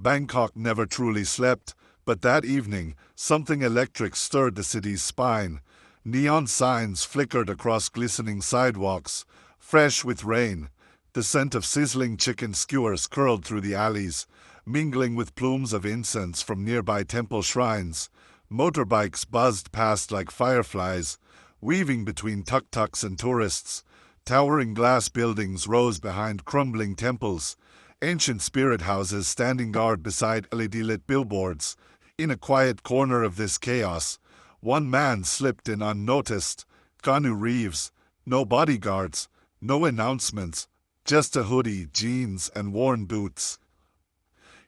Bangkok never truly slept, but that evening, something electric stirred the city's spine. Neon signs flickered across glistening sidewalks, fresh with rain. The scent of sizzling chicken skewers curled through the alleys, mingling with plumes of incense from nearby temple shrines. Motorbikes buzzed past like fireflies, weaving between tuk-tuks and tourists. Towering glass buildings rose behind crumbling temples, ancient spirit houses standing guard beside LED-lit billboards. In a quiet corner of this chaos, one man slipped in unnoticed. Keanu Reeves. No bodyguards, no announcements, just a hoodie, jeans, and worn boots.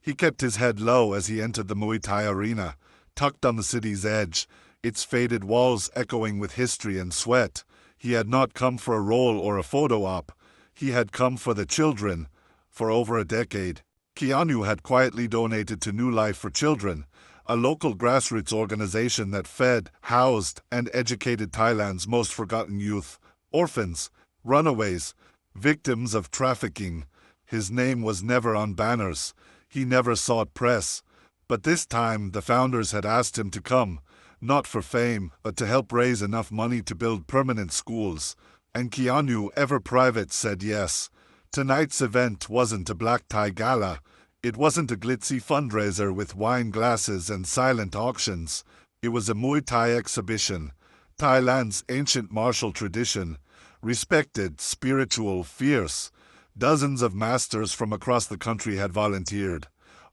He kept his head low as he entered the Muay Thai arena, tucked on the city's edge, its faded walls echoing with history and sweat. He had not come for a role or a photo op. He had come for the children. For over a decade, Keanu had quietly donated to New Life for Children, a local grassroots organization that fed, housed, and educated Thailand's most forgotten youth, orphans, runaways, victims of trafficking. His name was never on banners. He never sought press. But this time, the founders had asked him to come, not for fame, but to help raise enough money to build permanent schools. And Keanu, ever private, said yes. Tonight's event wasn't a black tie gala. It wasn't a glitzy fundraiser with wine glasses and silent auctions. It was a Muay Thai exhibition, Thailand's ancient martial tradition, respected, spiritual, fierce. Dozens of masters from across the country had volunteered,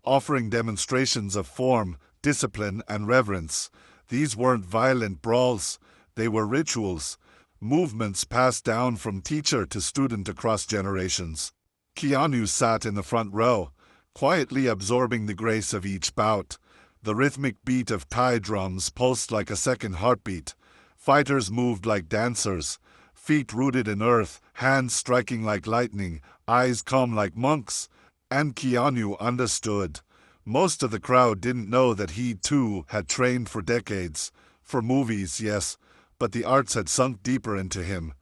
offering demonstrations of form, discipline, and reverence. These weren't violent brawls, they were rituals, movements passed down from teacher to student across generations. Keanu sat in the front row, quietly absorbing the grace of each bout. The rhythmic beat of Thai drums pulsed like a second heartbeat. Fighters moved like dancers, feet rooted in earth, hands striking like lightning, eyes calm like monks. And Keanu understood. Most of the crowd didn't know that he, too, had trained for decades. For movies, yes, but the arts had sunk deeper into him.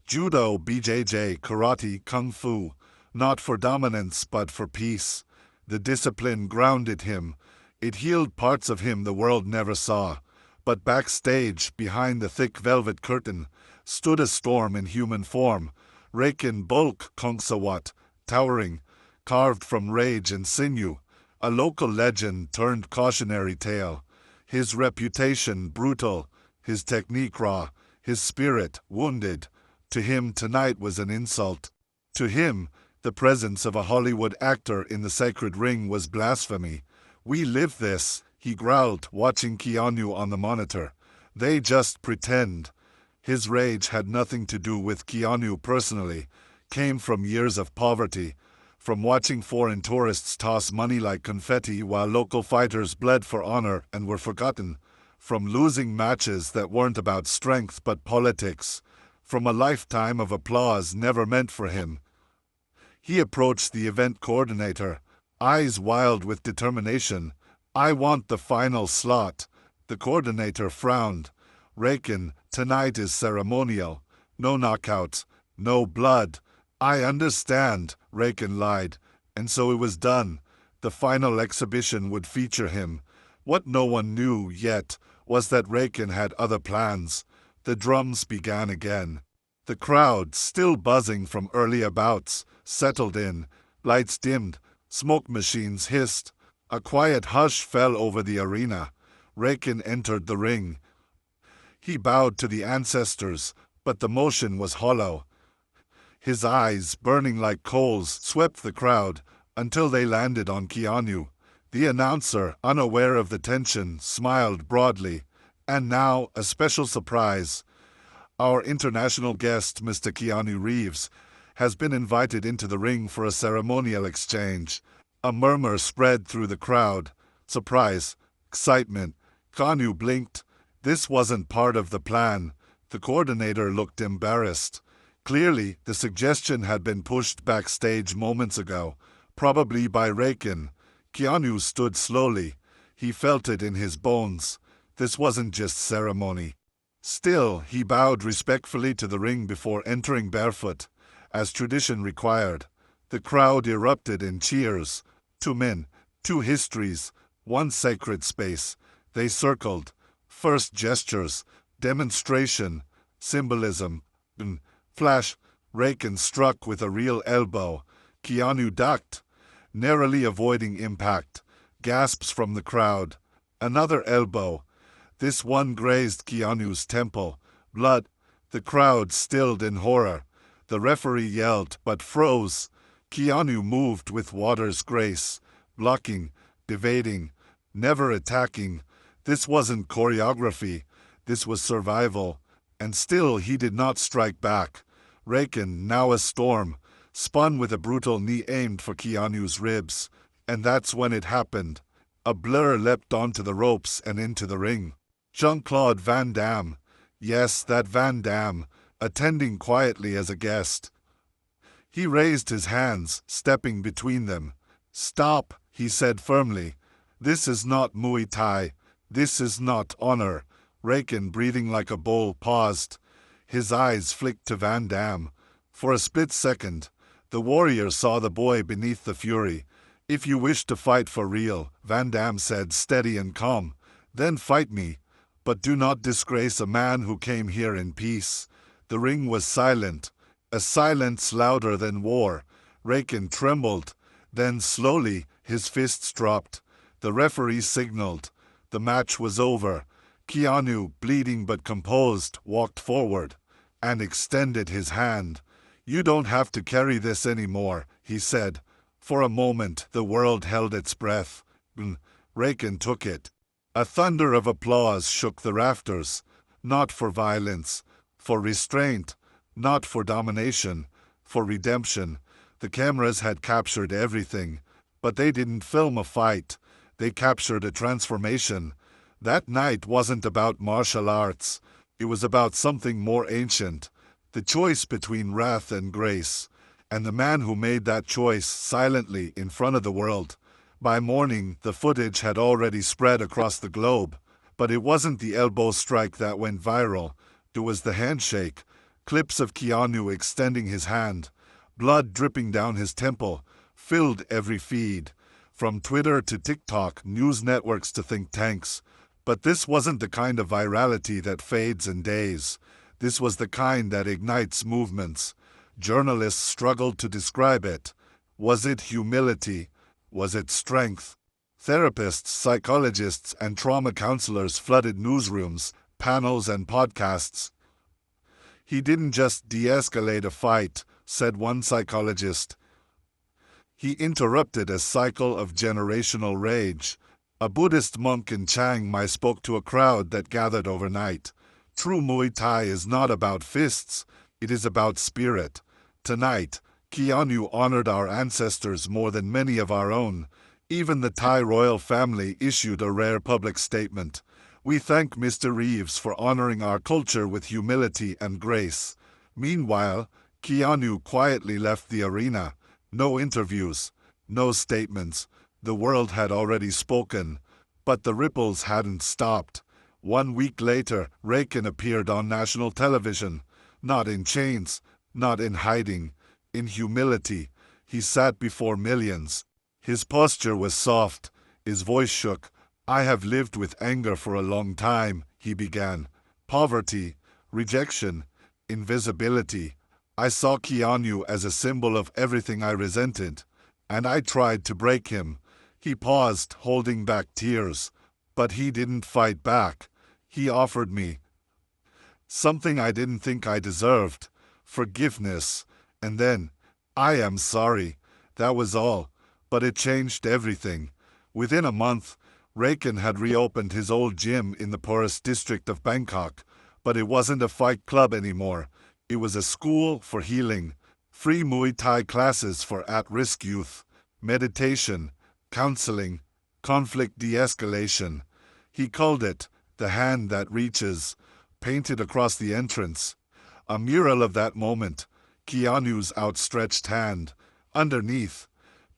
Judo, BJJ, karate, kung fu. Not for dominance, but for peace. The discipline grounded him. It healed parts of him the world never saw. But backstage, behind the thick velvet curtain, stood a storm in human form. Raken Bulk Kongsawat, towering, carved from rage and sinew. A local legend turned cautionary tale. His reputation brutal, his technique raw, his spirit wounded. To him tonight was an insult. To him, the presence of a Hollywood actor in the sacred ring was blasphemy. "We live this," he growled, watching Keanu on the monitor. "They just pretend." His rage had nothing to do with Keanu personally, came from years of poverty, from watching foreign tourists toss money like confetti while local fighters bled for honor and were forgotten, from losing matches that weren't about strength but politics, from a lifetime of applause never meant for him. He approached the event coordinator, eyes wild with determination. "I want the final slot." The coordinator frowned. "Raken, tonight is ceremonial. No knockouts, no blood." "I understand," Raken lied. And so it was done. The final exhibition would feature him. What no one knew yet was that Raken had other plans. The drums began again. The crowd, still buzzing from earlier bouts, settled in. Lights dimmed, smoke machines hissed. A quiet hush fell over the arena. Raken entered the ring. He bowed to the ancestors, but the motion was hollow. His eyes, burning like coals, swept the crowd until they landed on Keanu. The announcer, unaware of the tension, smiled broadly. "And now, a special surprise. Our international guest, Mr. Keanu Reeves, has been invited into the ring for a ceremonial exchange." A murmur spread through the crowd. Surprise, excitement. Keanu blinked. This wasn't part of the plan. The coordinator looked embarrassed. Clearly, the suggestion had been pushed backstage moments ago, probably by Raken. Keanu stood slowly. He felt it in his bones. This wasn't just ceremony. Still, he bowed respectfully to the ring before entering barefoot, as tradition required. The crowd erupted in cheers. 2 men, Two histories, one sacred space. They circled. First gestures, demonstration, symbolism. Flash, Raken struck with a real elbow. Keanu ducked, narrowly avoiding impact. Gasps from the crowd. Another elbow. This one grazed Keanu's temple. Blood. The crowd stilled in horror. The referee yelled, but froze. Keanu moved with water's grace, blocking, evading, never attacking. This wasn't choreography. This was survival. And still he did not strike back. Raken, now a storm, spun with a brutal knee aimed for Keanu's ribs. And that's when it happened. A blur leapt onto the ropes and into the ring. Jean-Claude Van Damme. Yes, that Van Damme, attending quietly as a guest. He raised his hands, stepping between them. "Stop," he said firmly. "This is not Muay Thai. This is not honor." Raken, breathing like a bull, paused. His eyes flicked to Van Damme. For a split second, the warrior saw the boy beneath the fury. "If you wish to fight for real," Van Damme said, steady and calm, "then fight me. But do not disgrace a man who came here in peace." The ring was silent, a silence louder than war. Raken trembled. Then slowly, his fists dropped. The referee signaled. The match was over. Keanu, bleeding but composed, walked forward and extended his hand. "You don't have to carry this anymore," he said. For a moment, the world held its breath. Raken took it. A thunder of applause shook the rafters. Not for violence, for restraint, not for domination, for redemption. The cameras had captured everything, but they didn't film a fight. They captured a transformation. That night wasn't about martial arts. It was about something more ancient. The choice between wrath and grace. And the man who made that choice silently in front of the world. By morning, the footage had already spread across the globe. But it wasn't the elbow strike that went viral. It was the handshake. Clips of Keanu extending his hand. Blood dripping down his temple. Filled every feed. From Twitter to TikTok, news networks to think tanks. But this wasn't the kind of virality that fades in days. This was the kind that ignites movements. Journalists struggled to describe it. Was it humility? Was it strength? Therapists, psychologists, and trauma counselors flooded newsrooms, panels, and podcasts. "He didn't just de-escalate a fight," said one psychologist. "He interrupted a cycle of generational rage." A Buddhist monk in Chiang Mai spoke to a crowd that gathered overnight. "True Muay Thai is not about fists, it is about spirit." Tonight, Keanu honored our ancestors more than many of our own. Even the Thai royal family issued a rare public statement. "We thank Mr. Reeves for honoring our culture with humility and grace." Meanwhile, Keanu quietly left the arena. No interviews, no statements. The world had already spoken, but the ripples hadn't stopped. 1 week later, Raken appeared on national television. Not in chains, not in hiding, in humility. He sat before millions. His posture was soft, his voice shook. "I have lived with anger for a long time," he began. "Poverty, rejection, invisibility. I saw Keanu as a symbol of everything I resented, and I tried to break him." He paused, holding back tears. But he didn't fight back. He offered me something I didn't think I deserved: forgiveness. And then, "I am sorry." That was all. But it changed everything. Within a month, Raken had reopened his old gym in the poorest district of Bangkok. But it wasn't a fight club anymore. It was a school for healing. Free Muay Thai classes for at-risk youth. Meditation, counseling, conflict de-escalation. He called it "The Hand That Reaches," painted across the entrance. A mural of that moment, Keanu's outstretched hand. Underneath,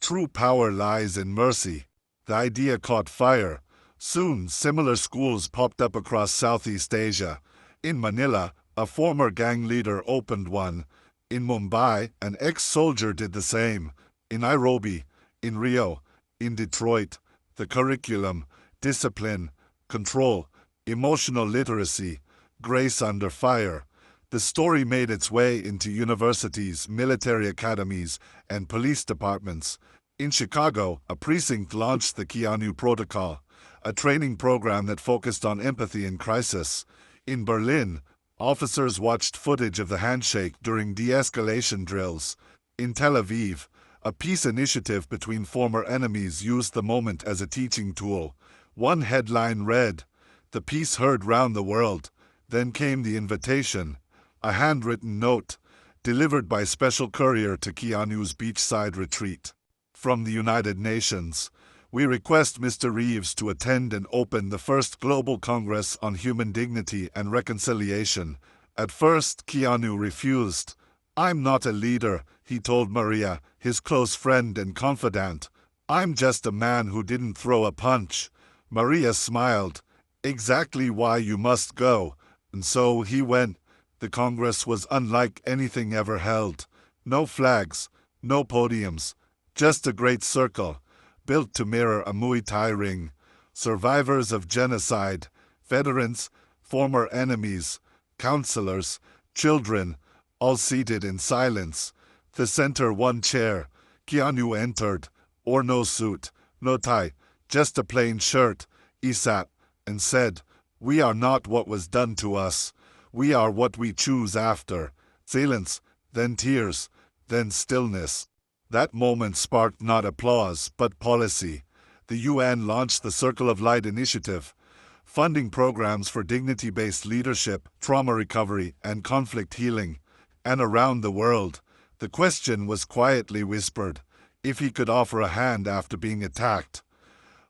"True power lies in mercy." The idea caught fire. Soon, similar schools popped up across Southeast Asia. In Manila, a former gang leader opened one. In Mumbai, an ex-soldier did the same. In Nairobi, in Rio, In Detroit, the curriculum, discipline, control, emotional literacy, grace under fire. The story made its way into universities, military academies, and police departments. In Chicago, a precinct launched the Keanu Protocol, a training program that focused on empathy in crisis. In Berlin, officers watched footage of the handshake during de-escalation drills. In Tel Aviv, a peace initiative between former enemies used the moment as a teaching tool. One headline read, "The peace heard round the world." Then came the invitation, a handwritten note, delivered by special courier to Keanu's beachside retreat. From the United Nations, we request Mr. Reeves to attend and open the first Global Congress on Human Dignity and Reconciliation. At first, Keanu refused. "I'm not a leader," he told Maria, his close friend and confidant. "I'm just a man who didn't throw a punch." Maria smiled. "Exactly why you must go." And so he went. The Congress was unlike anything ever held. No flags, no podiums, just a great circle, built to mirror a Muay Thai ring. Survivors of genocide, veterans, former enemies, counselors, children, all seated in silence. The center one chair. Keanu entered, or no suit, no tie, just a plain shirt. He sat and said, "We are not what was done to us. We are what we choose after." Silence, then tears, then stillness. That moment sparked not applause, but policy. The UN launched the Circle of Light initiative, funding programs for dignity-based leadership, trauma recovery, and conflict healing. And around the world, the question was quietly whispered, if he could offer a hand after being attacked.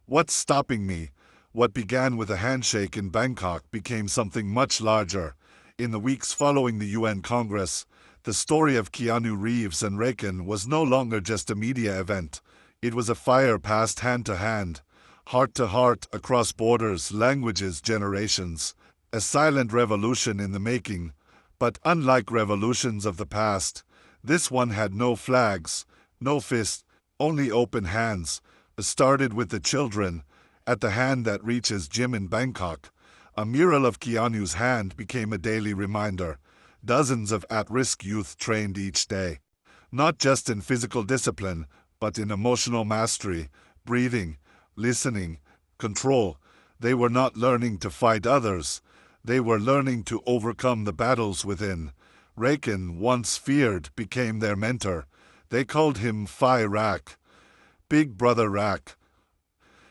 What's stopping me? What began with a handshake in Bangkok became something much larger. In the weeks following the UN Congress, the story of Keanu Reeves and Reagan was no longer just a media event. It was a fire passed hand to hand, heart to heart, across borders, languages, generations. A silent revolution in the making. But unlike revolutions of the past, this one had no flags, no fists, only open hands. It started with the children. At the hand that reaches gym in Bangkok, a mural of Keanu's hand became a daily reminder. Dozens of at-risk youth trained each day. Not just in physical discipline, but in emotional mastery, breathing, listening, control. They were not learning to fight others. They were learning to overcome the battles within. Reagan, once feared, became their mentor. They called him Phi Rak, Big Brother Rak.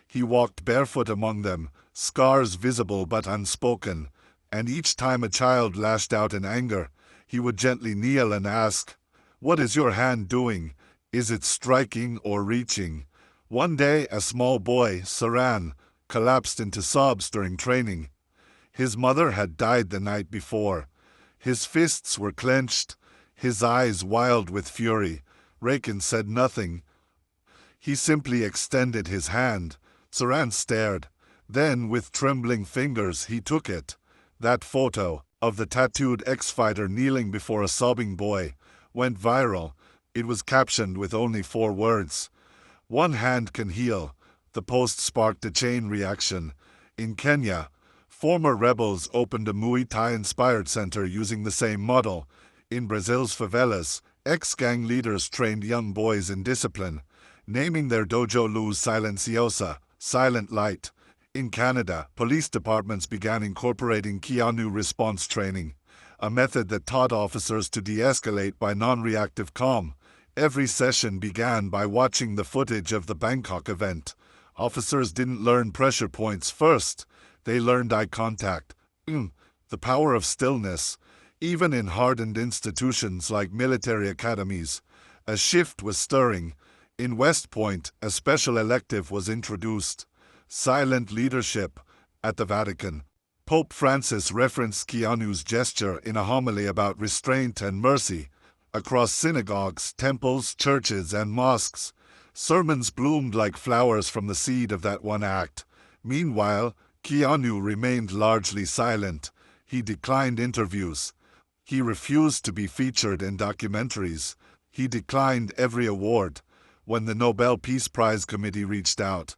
He walked barefoot among them, scars visible but unspoken, and each time a child lashed out in anger, he would gently kneel and ask, "What is your hand doing? Is it striking or reaching?" One day, a small boy, Saran, collapsed into sobs during training. His mother had died the night before. His fists were clenched, his eyes wild with fury. Reagan said nothing. He simply extended his hand. Saran stared. Then, with trembling fingers, he took it. That photo of the tattooed ex-fighter kneeling before a sobbing boy went viral. It was captioned with only 4 words. "One hand can heal." The post sparked a chain reaction. In Kenya, former rebels opened a Muay Thai-inspired center using the same model. In Brazil's favelas, ex-gang leaders trained young boys in discipline, naming their dojo Luz Silenciosa, Silent Light. In Canada, police departments began incorporating Keanu response training, a method that taught officers to de-escalate by non-reactive calm. Every session began by watching the footage of the Bangkok event. Officers didn't learn pressure points first. They learned eye contact, the power of stillness. Even in hardened institutions like military academies, a shift was stirring. In West Point, a special elective was introduced. Silent leadership. At the Vatican, Pope Francis referenced Keanu's gesture in a homily about restraint and mercy. Across synagogues, temples, churches, and mosques, sermons bloomed like flowers from the seed of that one act. Meanwhile, Keanu remained largely silent. He declined interviews. He refused to be featured in documentaries. He declined every award. when the Nobel Peace Prize Committee reached out.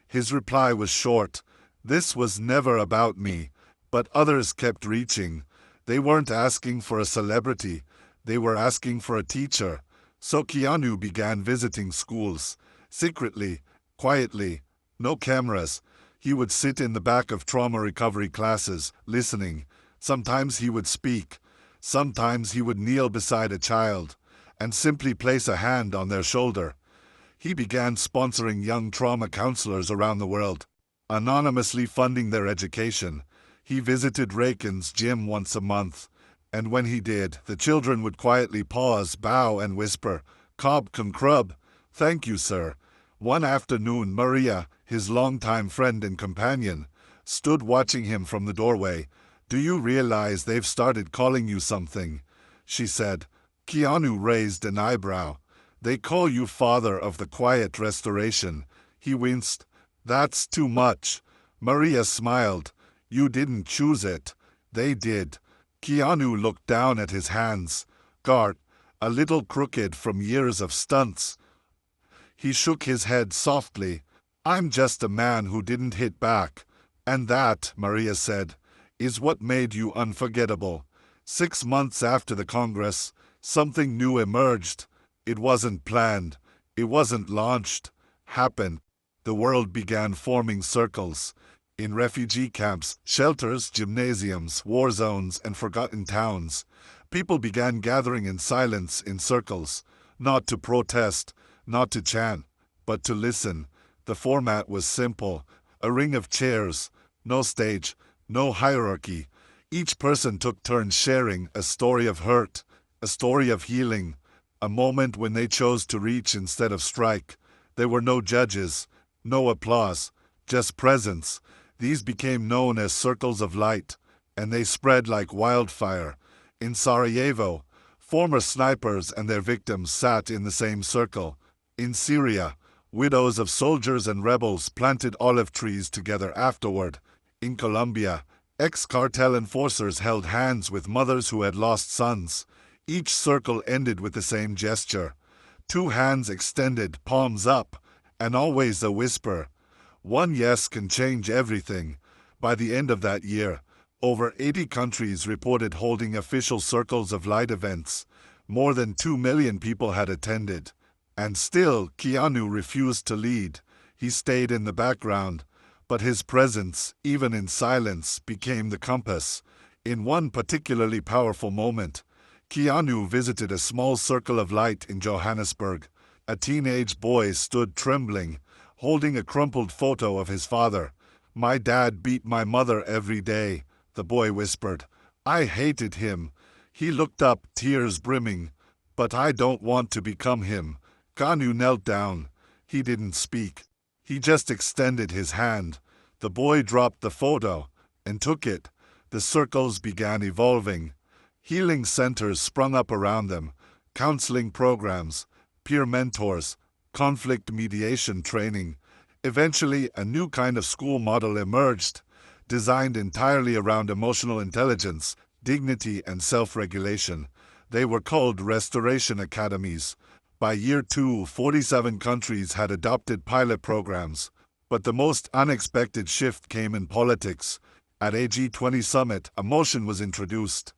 His reply was short. This was never about me, but others kept reaching. They weren't asking for a celebrity, they were asking for a teacher. So Keanu began visiting schools, secretly, quietly, no cameras. He would sit in the back of trauma recovery classes, listening. Sometimes he would speak. Sometimes he would kneel beside a child and simply place a hand on their shoulder. He began sponsoring young trauma counselors around the world, anonymously funding their education. He visited Reiken's gym once a month, and when he did, the children would quietly pause, bow, and whisper, "Cobb can crub. Thank you, sir." One afternoon, Maria, his longtime friend and companion, stood watching him from the doorway. "Do you realize they've started calling you something?" she said. Keanu raised an eyebrow. "They call you father of the quiet restoration." He winced. "That's too much." Maria smiled. "You didn't choose it. They did." Keanu looked down at his hands, scarred, a little crooked from years of stunts. He shook his head softly. "I'm just a man who didn't hit back. And that," Maria said, "is what made you unforgettable." 6 months after the Congress, something new emerged. It wasn't planned. It wasn't launched. Happened. The world began forming circles. In refugee camps, shelters, gymnasiums, war zones, and forgotten towns, people began gathering in silence in circles, not to protest, not to chant, but to listen. The format was simple: a ring of chairs, no stage, no hierarchy. Each person took turns sharing a story of hurt, a story of healing, a moment when they chose to reach instead of strike. There were no judges, no applause, just presence. These became known as circles of light, and they spread like wildfire. In Sarajevo, former snipers and their victims sat in the same circle. In Syria, widows of soldiers and rebels planted olive trees together afterward. In Colombia, ex-cartel enforcers held hands with mothers who had lost sons. Each circle ended with the same gesture: 2 hands extended, palms up, and always a whisper. One yes can change everything. By the end of that year, over 80 countries reported holding official Circles of Light events. More than 2 million people had attended. And still, Keanu refused to lead. He stayed in the background, but his presence, even in silence, became the compass. In one particularly powerful moment, Keanu visited a small circle of light in Johannesburg. A teenage boy stood trembling, holding a crumpled photo of his father. "My dad beat my mother every day," the boy whispered. "I hated him." He looked up, tears brimming. "But I don't want to become him." Keanu knelt down. He didn't speak. He just extended his hand. The boy dropped the photo and took it. The circles began evolving. Healing centers sprung up around them, counseling programs, peer mentors, conflict mediation training. Eventually, a new kind of school model emerged, designed entirely around emotional intelligence, dignity, and self-regulation. They were called restoration academies. By year 2, 47 countries had adopted pilot programs. But the most unexpected shift came in politics. At a G20 summit, a motion was introduced: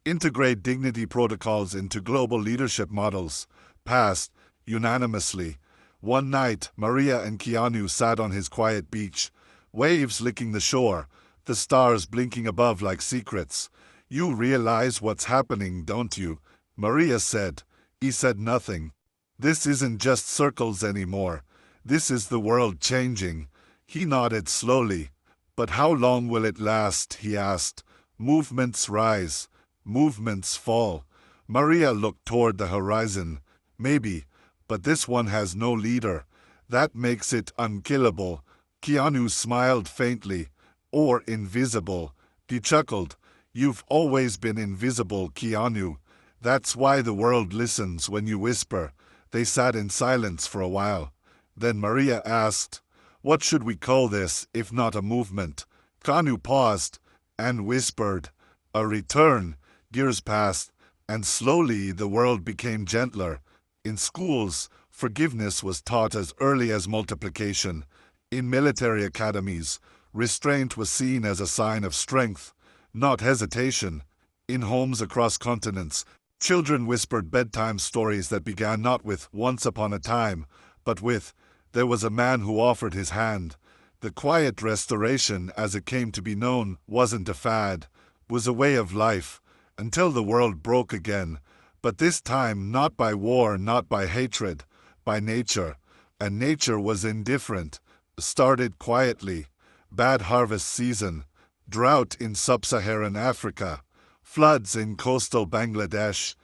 integrate dignity protocols into global leadership models. Passed unanimously. One night, Maria and Keanu sat on his quiet beach, waves licking the shore, the stars blinking above like secrets. "You realize what's happening, don't you?" Maria said. He said nothing. "This isn't just circles anymore. This is the world changing." He nodded slowly. "But how long will it last?" he asked. "Movements rise. Movements fall." Maria looked toward the horizon. "Maybe. But this one has no leader. That makes it unkillable." Keanu smiled faintly. "Or invisible." He chuckled. "You've always been invisible, Keanu. That's why the world listens when you whisper." They sat in silence for a while. Then Maria asked, "What should we call this, if not a movement?" Keanu paused and whispered, "A return." Years passed, and slowly the world became gentler. In schools, Forgiveness was taught as early as multiplication. In military academies, restraint was seen as a sign of strength, not hesitation. In homes across continents, children whispered bedtime stories that began not with "once upon a time," but with "there was a man who offered his hand." The quiet restoration, as it came to be known, wasn't a fad, was a way of life, until the world broke again. But this time not by war, not by hatred, by nature. And nature was indifferent. Started quietly. Bad harvest season. Drought in sub-Saharan Africa. Floods in coastal Bangladesh.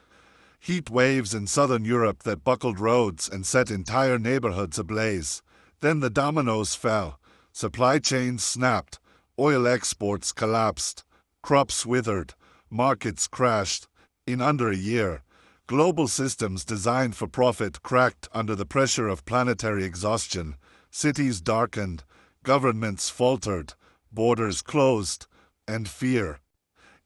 Heat waves in southern Europe that buckled roads and set entire neighborhoods ablaze. Then the dominoes fell. Supply chains snapped. Oil exports collapsed. Crops withered. Markets crashed. In under a year, global systems designed for profit cracked under the pressure of planetary exhaustion. Cities darkened. Governments faltered. Borders closed. And fear.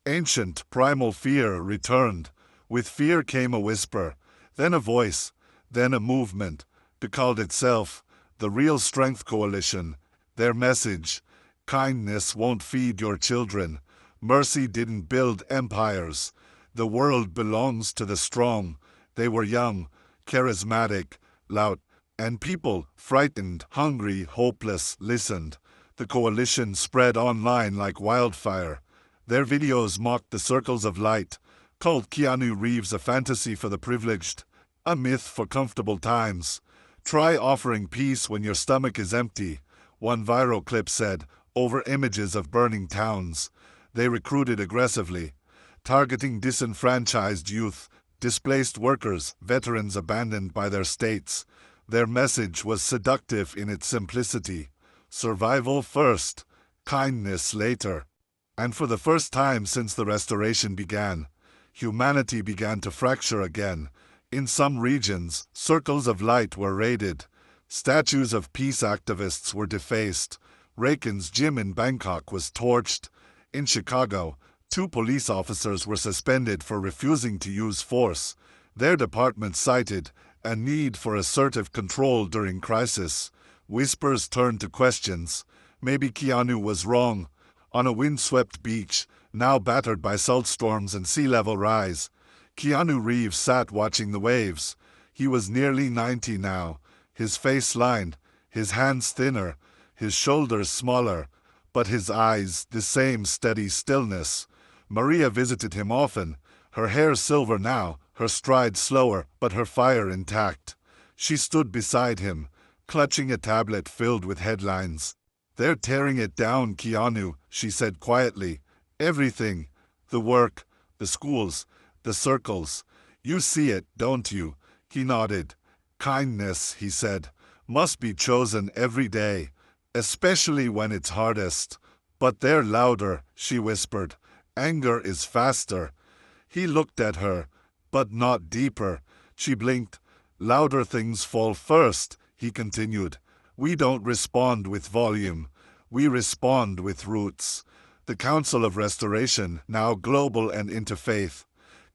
Ancient, primal fear returned. With fear came a whisper, then a voice, then a movement, to call itself the Real Strength Coalition. Their message: kindness won't feed your children. Mercy didn't build empires. The world belongs to the strong. They were young, charismatic, loud, and people, frightened, hungry, hopeless, listened. The coalition spread online like wildfire. Their videos mocked the circles of light, called Keanu Reeves a fantasy for the privileged, a myth for comfortable times. Try offering peace when your stomach is empty, one viral clip said, over images of burning towns. They recruited aggressively, targeting disenfranchised youth, displaced workers, veterans abandoned by their states. Their message was seductive in its simplicity. Survival first, kindness later. And for the first time since the Restoration began, humanity began to fracture again. In some regions, circles of light were raided. Statues of peace activists were defaced. Raiken's gym in Bangkok was torched. In Chicago, 2 police officers were suspended for refusing to use force. Their department cited a need for assertive control during crisis. Whispers turned to questions. Maybe Keanu was wrong. On a windswept beach, now battered by salt storms and sea level rise, Keanu Reeves sat watching the waves. He was nearly 90 now, his face lined, his hands thinner, his shoulders smaller, but his eyes the same steady stillness. Maria visited him often, her hair silver now, her stride slower, but her fire intact. She stood beside him, clutching a tablet filled with headlines. "They're tearing it down, Keanu," she said quietly. "Everything. The work, the schools, the circles. You see it, don't you?" He nodded. "Kindness," he said, "must be chosen every day, especially when it's hardest." "But they're louder," she whispered. "Anger is faster." He looked at her, but not deeper. She blinked. "Louder things fall first," he continued. "We don't respond with volume. We respond with roots." The Council of Restoration, now global and interfaith,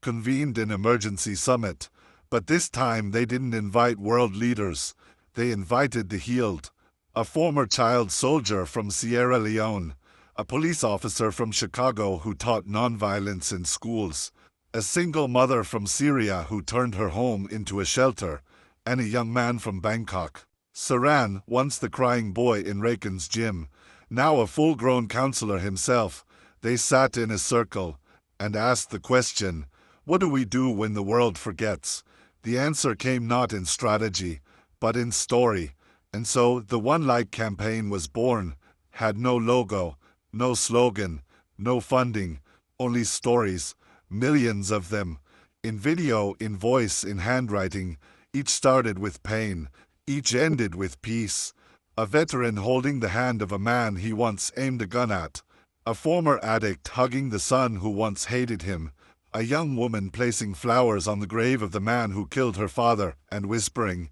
convened an emergency summit. But this time they didn't invite world leaders. They invited the healed. A former child soldier from Sierra Leone, a police officer from Chicago who taught nonviolence in schools, a single mother from Syria who turned her home into a shelter, and a young man from Bangkok. Saran, once the crying boy in Raiken's gym, now a full-grown counselor himself. They sat in a circle and asked the question, what do we do when the world forgets? The answer came not in strategy, but in story. And so the One Like campaign was born, had no logo, no slogan, no funding, only stories, millions of them, in video, in voice, in handwriting. Each started with pain, each ended with peace. A veteran holding the hand of a man he once aimed a gun at. A former addict hugging the son who once hated him. A young woman placing flowers on the grave of the man who killed her father and whispering,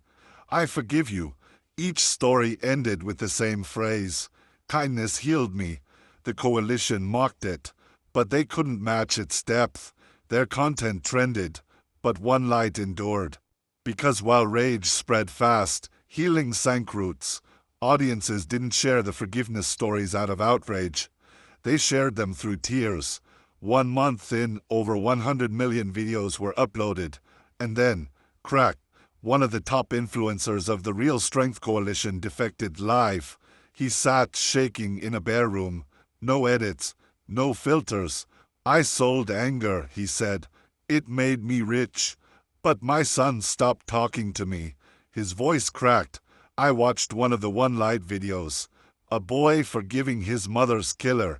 "I forgive you." Each story ended with the same phrase, "Kindness healed me." The coalition mocked it, but they couldn't match its depth. Their content trended, but One Light endured. Because while rage spread fast, healing sank roots. Audiences didn't share the forgiveness stories out of outrage. They shared them through tears. 1 month in, over 100 million videos were uploaded. And then, crack, one of the top influencers of the Real Strength Coalition defected live. He sat shaking in a bare room. No edits, no filters. I sold anger, he said. It made me rich. But my son stopped talking to me. His voice cracked. I watched one of the One Light videos. A boy forgiving his mother's killer.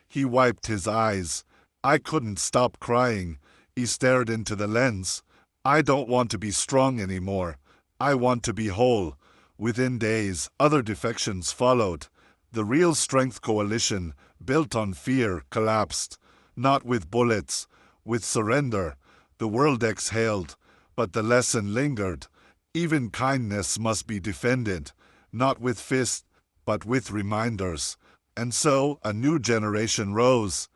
He wiped his eyes. I couldn't stop crying. He stared into the lens. I don't want to be strong anymore. I want to be whole. Within days, other defections followed. The Real Strength Coalition, built on fear, collapsed. Not with bullets, with surrender. The world exhaled, but the lesson lingered. Even kindness must be defended, not with fists, but with reminders. And so a new generation rose,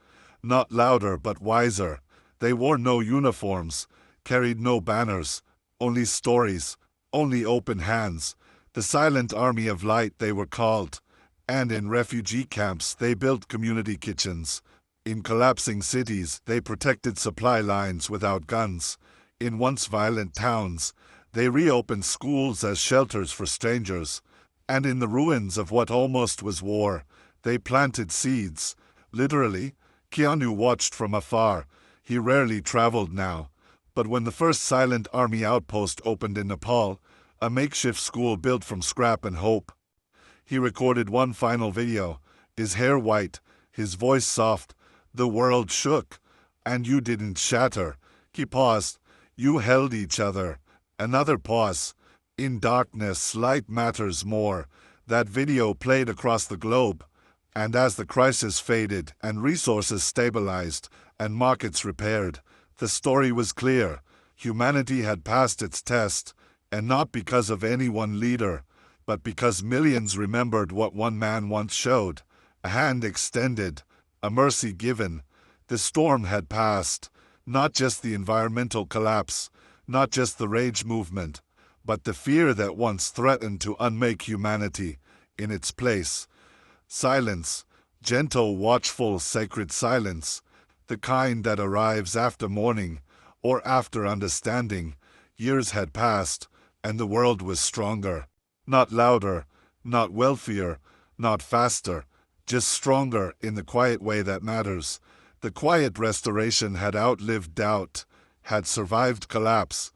not louder but wiser. They wore no uniforms, carried no banners, only stories, only open hands. The silent army of light they were called. And in refugee camps they built community kitchens. In collapsing cities they protected supply lines without guns. In once violent towns, they reopened schools as shelters for strangers. And in the ruins of what almost was war, they planted seeds. Literally, Keanu watched from afar. He rarely traveled now. But when the first silent army outpost opened in Nepal, a makeshift school built from scrap and hope, he recorded one final video, his hair white, his voice soft. The world shook, and you didn't shatter. He paused. You held each other. Another pause. In darkness, light matters more. That video played across the globe. And as the crisis faded and resources stabilized and markets repaired, the story was clear. Humanity had passed its test, and not because of any one leader, but because millions remembered what one man once showed. A hand extended, a mercy given. The storm had passed. Not just the environmental collapse, not just the rage movement, but the fear that once threatened to unmake humanity. In its place, silence, gentle, watchful, sacred silence, the kind that arrives after mourning or after understanding. Years had passed, and the world was stronger. Not louder, not wealthier, not faster, just stronger in the quiet way that matters. The quiet restoration had outlived doubt, had survived collapse,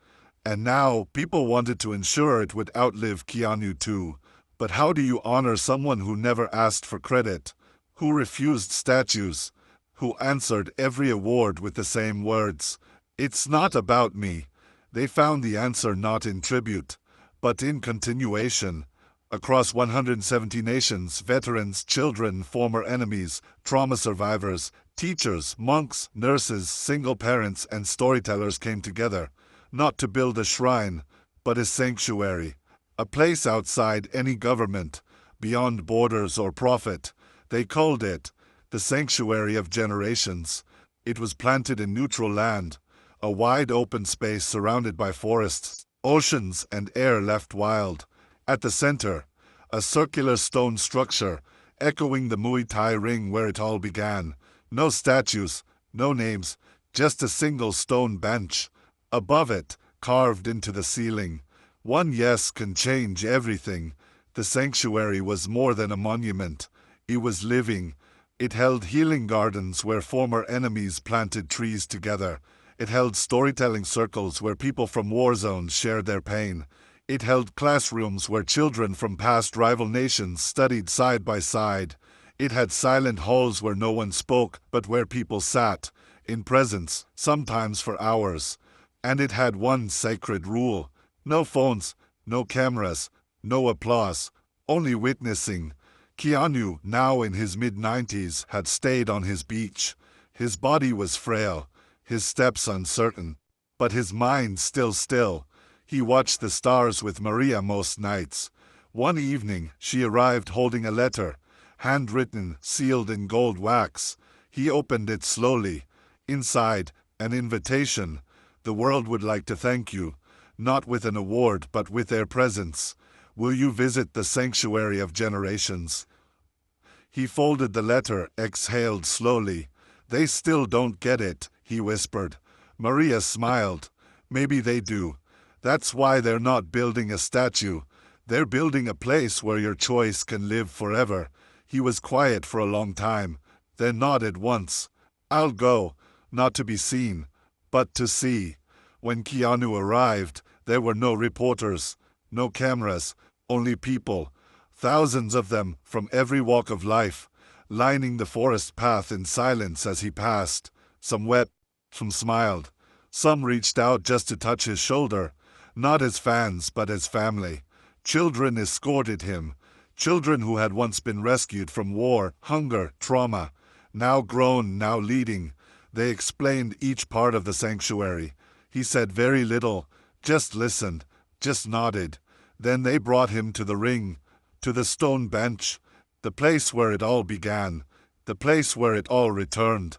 and now people wanted to ensure it would outlive Keanu too. But how do you honor someone who never asked for credit, who refused statues, who answered every award with the same words? It's not about me. They found the answer not in tribute, but in continuation. Across 170 nations, veterans, children, former enemies, trauma survivors, teachers, monks, nurses, single parents, and storytellers came together, not to build a shrine, but a sanctuary, a place outside any government, beyond borders or profit. They called it the Sanctuary of Generations. It was planted in neutral land, a wide open space surrounded by forests, oceans, and air left wild. At the center, a circular stone structure, echoing the Muay Thai ring where it all began. No statues, no names, just a single stone bench. Above it, carved into the ceiling, one yes can change everything. The sanctuary was more than a monument. It was living. It held healing gardens where former enemies planted trees together. It held storytelling circles where people from war zones shared their pain. It held classrooms where children from past rival nations studied side by side. It had silent halls where no one spoke, but where people sat, in presence, sometimes for hours. And it had one sacred rule. No phones, no cameras, no applause, only witnessing. Keanu, now in his mid-90s, had stayed on his beach. His body was frail, his steps uncertain, but his mind still. He watched the stars with Maria most nights. One evening, she arrived holding a letter, handwritten, sealed in gold wax. He opened it slowly. Inside, an invitation. The world would like to thank you. not with an award but with their presence. Will you visit the sanctuary of generations? He folded the letter, exhaled slowly. They still don't get it, he whispered. Maria smiled. Maybe they do. That's why they're not building a statue. They're building a place where your choice can live forever. He was quiet for a long time, then nodded once. I'll go, not to be seen, but to see. When Keanu arrived, there were no reporters, no cameras, only people. Thousands of them, from every walk of life, lining the forest path in silence as he passed. Some wept, some smiled. Some reached out just to touch his shoulder, not as fans but as family. Children escorted him, children who had once been rescued from war, hunger, trauma, now grown, now leading. They explained each part of the sanctuary. He said very little, just listened, just nodded. Then they brought him to the ring, to the stone bench, the place where it all began, the place where it all returned.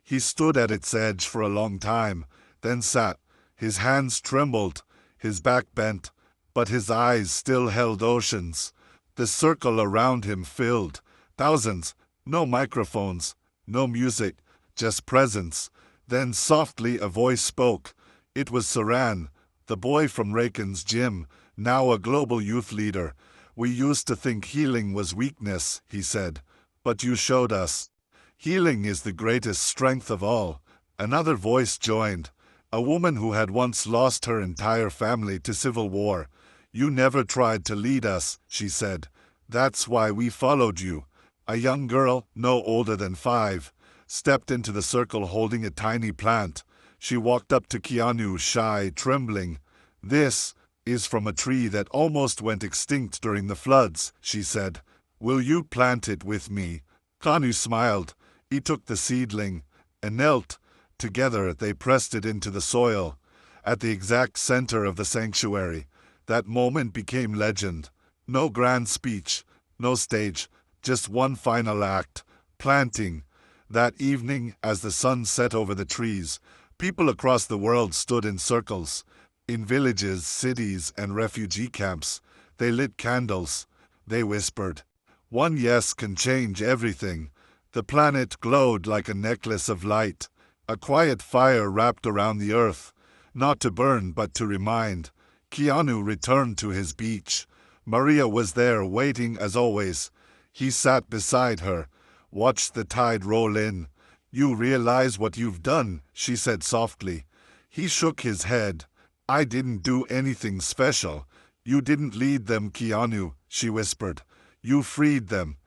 He stood at its edge for a long time, then sat. His hands trembled, his back bent, but his eyes still held oceans. The circle around him filled. Thousands, no microphones, no music, just presence. Then softly a voice spoke. It was Saran, the boy from Raken's gym, now a global youth leader. We used to think healing was weakness, he said, but you showed us. Healing is the greatest strength of all. Another voice joined. A woman who had once lost her entire family to civil war. You never tried to lead us, she said. That's why we followed you. A young girl, no older than 5, stepped into the circle holding a tiny plant. She walked up to Keanu, shy, trembling. This is from a tree that almost went extinct during the floods, she said. Will you plant it with me? Keanu smiled. He took the seedling and knelt. Together they pressed it into the soil, at the exact center of the sanctuary. That moment became legend. No grand speech, no stage, just one final act, planting. That evening, as the sun set over the trees, people across the world stood in circles. In villages, cities, and refugee camps, they lit candles. They whispered, "One yes can change everything." The planet glowed like a necklace of light. A quiet fire wrapped around the earth, not to burn but to remind. Keanu returned to his beach. Maria was there waiting as always. He sat beside her, watched the tide roll in. You realize what you've done, she said softly. He shook his head. I didn't do anything special. You didn't lead them, Keanu, she whispered. You freed them.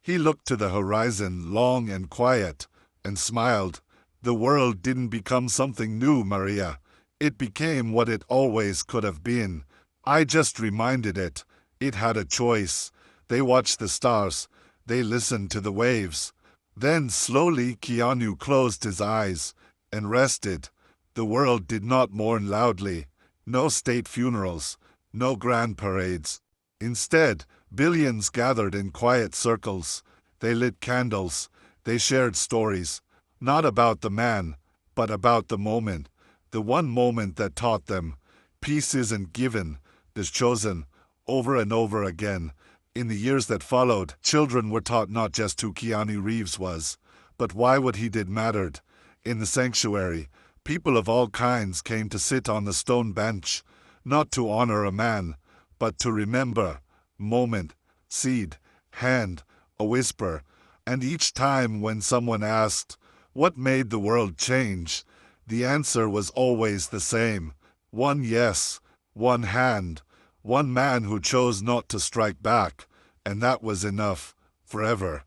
He looked to the horizon, long and quiet, and smiled. The world didn't become something new, Maria. It became what it always could have been. I just reminded it. It had a choice. They watched the stars. They listened to the waves. Then slowly Keanu closed his eyes and rested. The world did not mourn loudly. No state funerals. No grand parades. Instead, billions gathered in quiet circles. They lit candles. They shared stories. Not about the man, but about the moment. The one moment that taught them. Peace isn't given, it's chosen, over and over again. In the years that followed, children were taught not just who Keanu Reeves was, but why what he did mattered. In the sanctuary, people of all kinds came to sit on the stone bench, not to honor a man, but to remember. Moment, seed, hand, a whisper. And each time when someone asked, what made the world change? The answer was always the same. One yes, one hand, one man who chose not to strike back, and that was enough, forever.